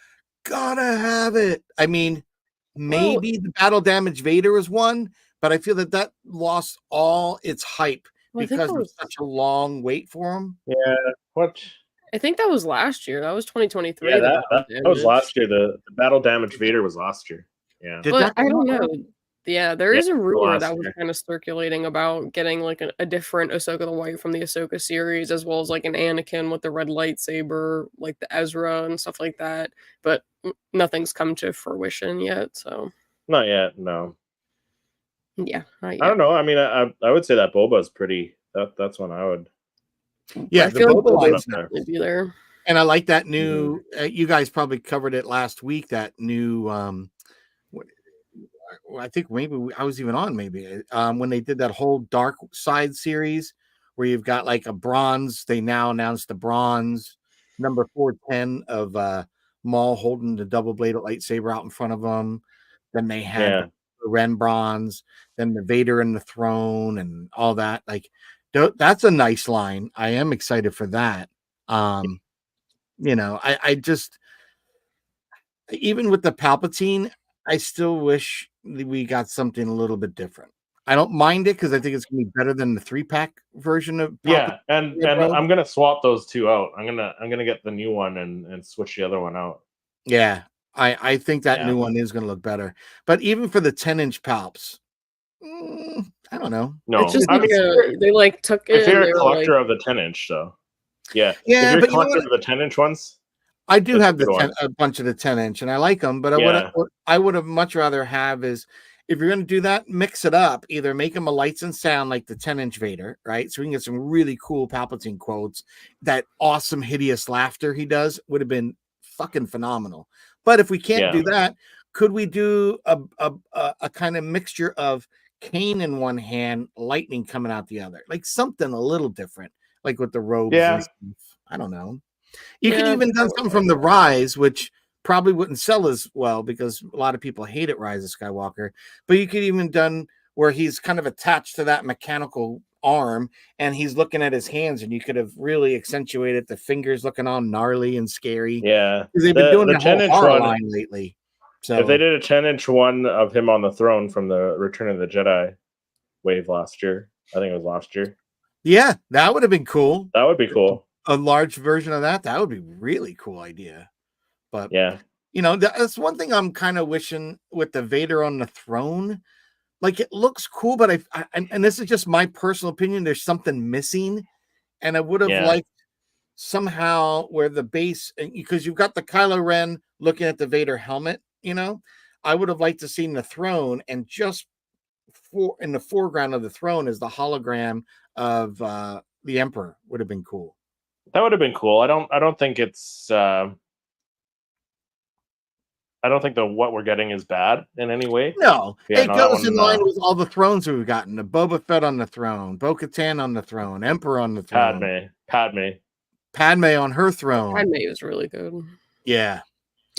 gotta have it. I mean, maybe the Battle Damage Vader was one, but I feel that lost all its hype because of such a long wait for him. Yeah, what? I think that was last year. That was 2023. Yeah, that was last year. The Battle Damage Vader was last year. Yeah, but I don't know. Yeah, there is a rumor last that was year. kind of circulating about getting like a different Ahsoka the White from the Ahsoka series, as well as like an Anakin with the red lightsaber, like the Ezra and stuff like that. But nothing's come to fruition yet. So not yet. No. Yeah, I don't know. I mean, I would say that Boba's pretty. That's one I would. Yeah, I the feel like Boba Boba line's would there. definitely be there. and I like that new. You guys probably covered it last week. That new. What, I think maybe I was even on maybe when they did that whole Dark Side series where you've got like a bronze. They now announced the bronze number 410 of Maul holding the double bladed lightsaber out in front of them. Then they had Yeah. the Ren bronze, then the Vader and the throne, and all that. Like that's a nice line. I am excited for that. I just even with the Palpatine, I still wish we got something a little bit different. I don't mind it because I think it's gonna be better than the 3-pack version of Palpatine. Yeah, and I'm gonna swap those two out. I'm gonna get the new one and switch the other one out. Yeah, I think that Yeah. new one is gonna look better. But even for the 10-inch Palps, I don't know. No, It's just I like mean, they like took it. if you're and a they were collector like, of the 10-inch, though, yeah, Yeah, if you're but a you know collector what? of the 10-inch ones, I do that's a have good one. a bunch of the 10-inch, and I like them. But Yeah. what I would have much rather have is if you're going to do that, mix it up. Either make them a lights and sound like the 10-inch Vader, right? So we can get some really cool Palpatine quotes. That awesome, hideous laughter he does would have been fucking phenomenal. But if we can't do that, could we do a kind of mixture of Kane in one hand, lightning coming out the other, like something a little different, like with the robes? Yeah. And stuff. I don't know. You could Yeah, even done something from the Rise, which probably wouldn't sell as well because a lot of people hated Rise of Skywalker. But you could even done where he's kind of attached to that mechanical arm and he's looking at his hands, and you could have really accentuated the fingers looking all gnarly and scary. Yeah, Because they've been doing the the whole 10-inch horror one line lately. So if they did a 10-inch one of him on the throne from the Return of the Jedi wave last year, I think it was last year. Yeah, that would have been cool. That would be cool. A large version of that would be really cool idea. But yeah, that's one thing I'm kind of wishing with the Vader on the throne. Like it looks cool, but and this is just my personal opinion. There's something missing, and I would have liked somehow where the base, because you've got the Kylo Ren looking at the Vader helmet. I would have liked to seen the throne, and just in the foreground of the throne is the hologram of the Emperor. Would have been cool. That would have been cool. I don't think it's. I don't think that what we're getting is bad in any way. No, it goes in line with with all the thrones we've gotten. The Boba Fett on the throne, Bo-Katan on the throne, Emperor on the throne, Padme on her throne. Padme is really good. Yeah,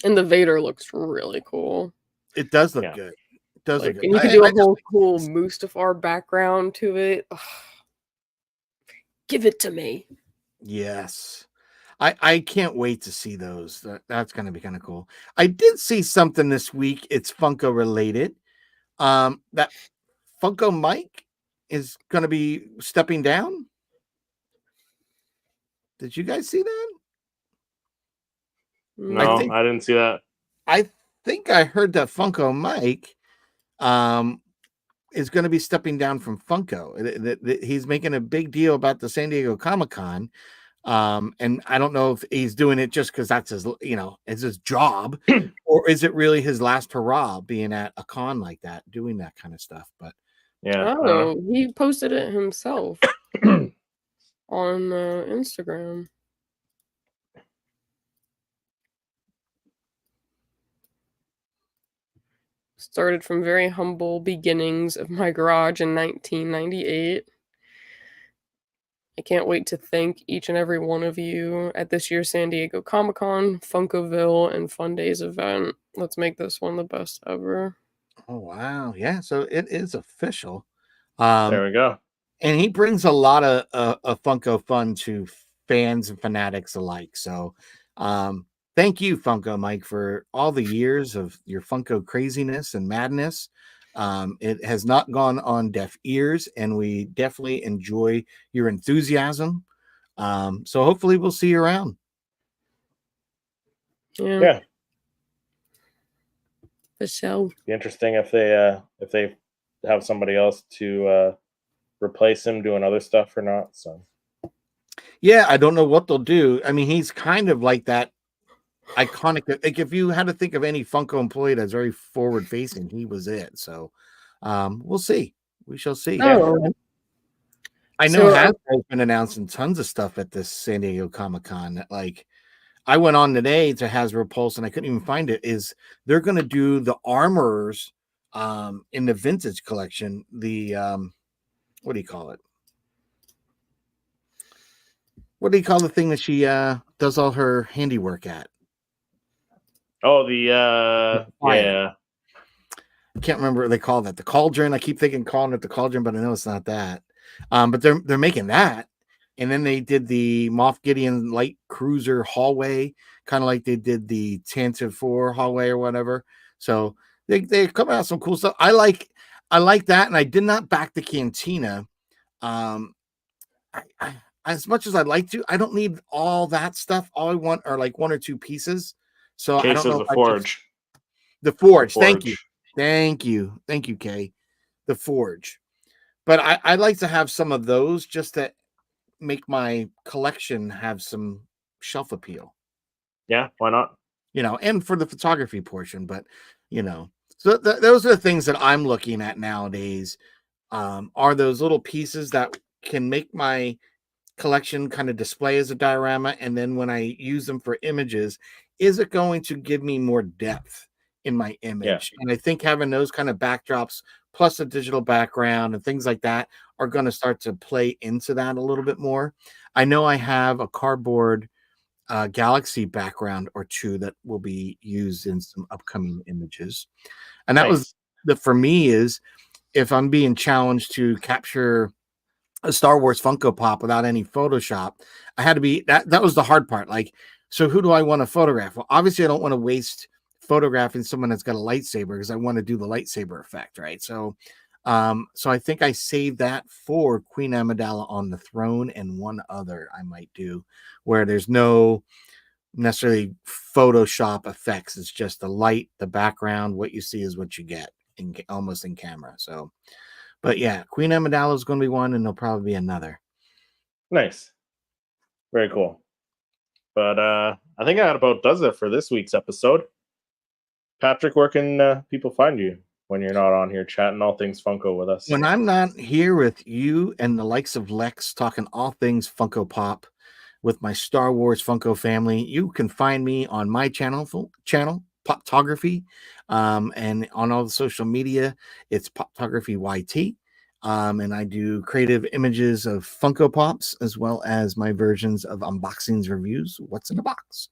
and the Vader looks really cool. It does look good. It does look good. And you can do a whole cool Mustafar background to it. Ugh. Give it to me. Yes. I can't wait to see those. That's going to be kind of cool. I did see something this week. It's Funko related. That Funko Mike is going to be stepping down. Did you guys see that? No, I didn't see that. I think I heard that Funko Mike is going to be stepping down from Funko. He's making a big deal about the San Diego Comic-Con. And I don't know if he's doing it just because that's his, it's his job, or is it really his last hurrah being at a con like that, doing that kind of stuff. But yeah, he posted it himself on Instagram. Started from very humble beginnings of my garage in 1998. I can't wait to thank each and every one of you at this year's San Diego Comic-Con, Funkoville, and Fun Days event. Let's make this one the best ever. Oh, wow. Yeah, so it is official. There we go. And he brings a lot of Funko fun to fans and fanatics alike. So thank you, Funko Mike, for all the years of your Funko craziness and madness. It has not gone on deaf ears, and we definitely enjoy your enthusiasm. So hopefully we'll see you around. Yeah. For sure. Be interesting if they have somebody else to replace him doing other stuff or not. So yeah, I don't know what they'll do. I mean, he's kind of like that iconic. Like if you had to think of any Funko employee that's very forward facing, he was it. So We'll see. We shall see. Oh, I know so Hasbro's been announcing tons of stuff at this San Diego Comic-Con. Like, I went on today to Hasbro Pulse and I couldn't even find it. Is they're going to do the armors in the vintage collection? The what do you call it? What do you call the thing that she does all her handiwork at? Oh, the Fire. yeah. I can't remember what they call that. The cauldron. I keep thinking calling it the cauldron, but I know it's not that. But they're making that. And then they did the Moff Gideon light cruiser hallway, kind of like they did the Tantive 4 hallway or whatever. So they come out some cool stuff. I like that, and I did not back the Cantina. As much as I'd like to, I don't need all that stuff. All I want are like one or two pieces. So I Case don't know of if the I Forge. the Forge. The Thank you. Forge. Thank you, Kay. The Forge. But I'd like to have some of those just to make my collection have some shelf appeal. Yeah, why not? And for the photography portion. But so those are the things that I'm looking at nowadays. Are those little pieces that can make my collection kind of display as a diorama, and then when I use them for images, is it going to give me more depth in my image? And I think having those kind of backdrops plus a digital background and things like that are going to start to play into that a little bit more. I know I have a cardboard galaxy background or two that will be used in some upcoming images, and that was for me is if I'm being challenged to capture a Star Wars Funko Pop without any Photoshop, I had to be that was the hard part. Like, so who do I want to photograph? Well, obviously I don't want to waste photographing someone that's got a lightsaber because I want to do the lightsaber effect, right? So I think I saved that for Queen Amidala on the throne and one other I might do where there's no necessarily Photoshop effects. It's just the light, the background, what you see is what you get almost in camera. So but yeah, Queen Amidala is going to be one, and there'll probably be another. Nice. Very cool. But I think that about does it for this week's episode. Patrick, where can people find you when you're not on here chatting all things Funko with us? When I'm not here with you and the likes of Lex talking all things Funko Pop with my Star Wars Funko family, you can find me on my channel Poptography, and on all the social media, it's Poptography YT. And I do creative images of Funko Pops as well as my versions of unboxings, reviews, what's in the box.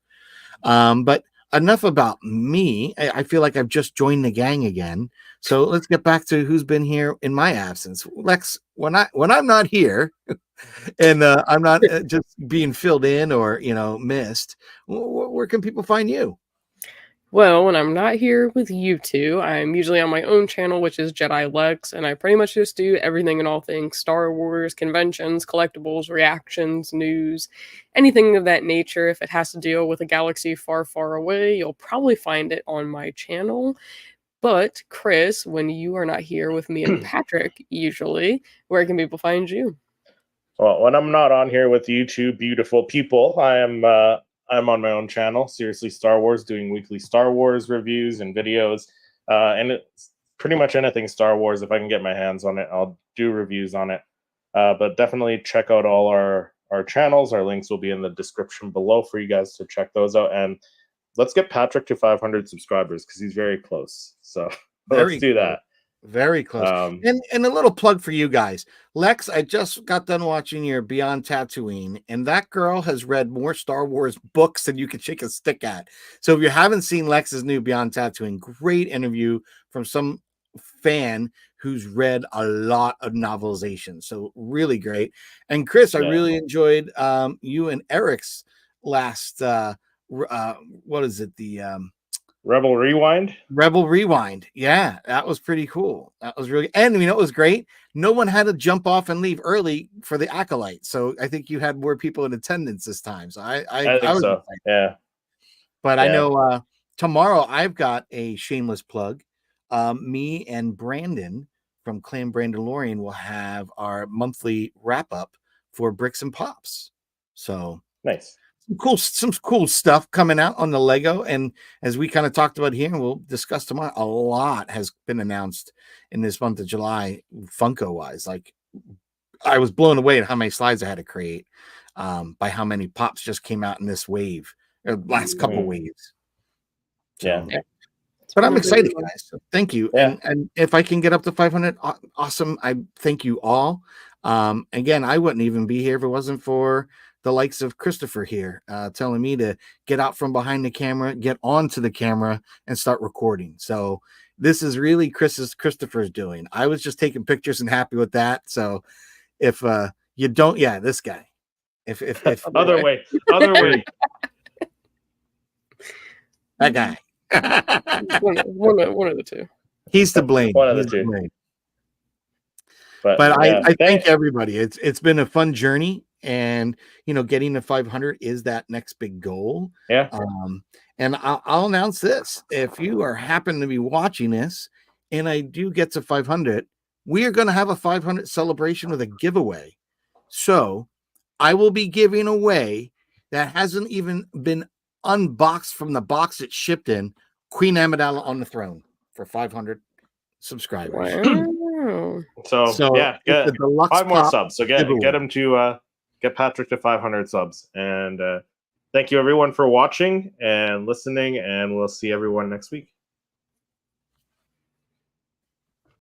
But enough about me. I feel like I've just joined the gang again. So let's get back to who's been here in my absence. Lex, when I'm not here and I'm not just being filled in or missed, where can people find you? Well, when I'm not here with you two, I'm usually on my own channel, which is Jedi Lex, and I pretty much just do everything and all things Star Wars, conventions, collectibles, reactions, news, anything of that nature. If it has to deal with a galaxy far, far away, you'll probably find it on my channel. But, Chris, when you are not here with me and Patrick, usually, where can people find you? Well, when I'm not on here with you two beautiful people, I'm on my own channel, Seriously Star Wars, doing weekly Star Wars reviews and videos. And it's pretty much anything Star Wars. If I can get my hands on it, I'll do reviews on it. But definitely check out all our channels. Our links will be in the description below for you guys to check those out. And let's get Patrick to 500 subscribers because he's very close. So let's do that. Very close. And a little plug for you guys. Lex, I just got done watching your Beyond Tatooine, and that girl has read more Star Wars books than you can shake a stick at. So if you haven't seen Lex's new Beyond Tatooine, great interview from some fan who's read a lot of novelizations. So really great. And Chris, I really enjoyed you and Eric's last what is it? The Rebel Rewind. Yeah, that was pretty cool. That was really, and it was great. No one had to jump off and leave early for the Acolyte. So I think you had more people in attendance this time. So I think was so. excited. Yeah. But I know tomorrow I've got a shameless plug. Me and Brandon from Clan Brandalorian will have our monthly wrap up for Bricks and Pops. So nice. some cool stuff coming out on the Lego. And as we kind of talked about here, and we'll discuss tomorrow, a lot has been announced in this month of July, Funko wise. Like, I was blown away at how many slides I had to create by how many pops just came out in this wave, or last couple waves. So, Yeah. but I'm excited, guys. So thank you. Yeah. And if I can get up to 500, awesome. I thank you all. Again, I wouldn't even be here if it wasn't for the likes of Christopher here telling me to get out from behind the camera, get onto the camera, and start recording. So this is really Christopher's doing. I was just taking pictures and happy with that. So if you don't, this guy. If other way, that guy. one of the two. He's to blame. One of the He's to two. blame. But I thank everybody. It's been a fun journey, and getting to 500 is that next big goal. Yeah. And I'll announce this: if you happen to be watching this, and I do get to 500, we are going to have a 500 celebration with a giveaway. So I will be giving away that hasn't even been unboxed from the box it shipped in, Queen Amidala on the Throne for 500 subscribers. Wow. So yeah, get the deluxe 5 more pop subs. So get him to get Patrick to 500 subs. And thank you everyone for watching and listening, and we'll see everyone next week.